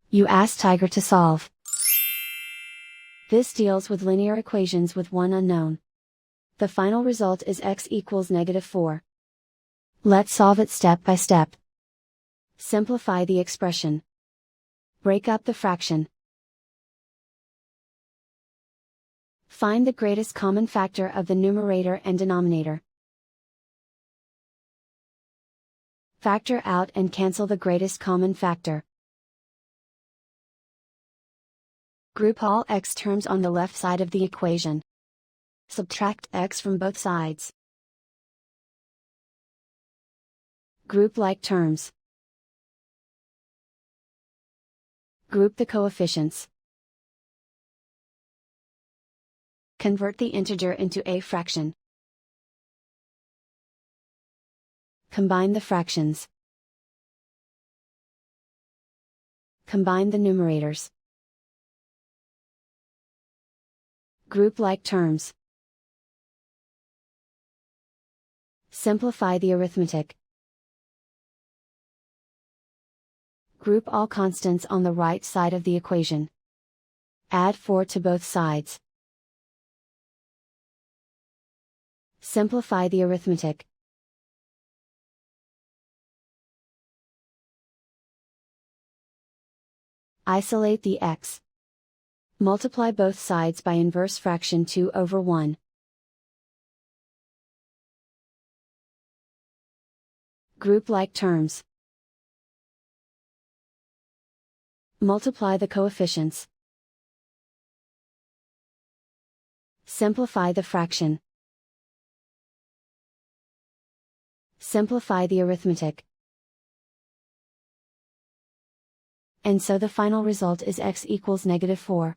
You ask Tiger to solve. This deals with linear equations with one unknown. The final result is x equals -4. Let's solve it step by step. Simplify the expression. Break up the fraction. Find the greatest common factor of the numerator and denominator. Factor out and cancel the greatest common factor. Group all x terms on the left side of the equation. Subtract x from both sides. Group like terms. Group the coefficients. Convert the integer into a fraction. Combine the fractions. Combine the numerators. Group like terms. Simplify the arithmetic. Group all constants on the right side of the equation. Add 4 to both sides. Simplify the arithmetic. Isolate the x. Multiply both sides by inverse fraction 2/1. Group like terms. Multiply the coefficients. Simplify the fraction. Simplify the arithmetic. And so the final result is x equals -4.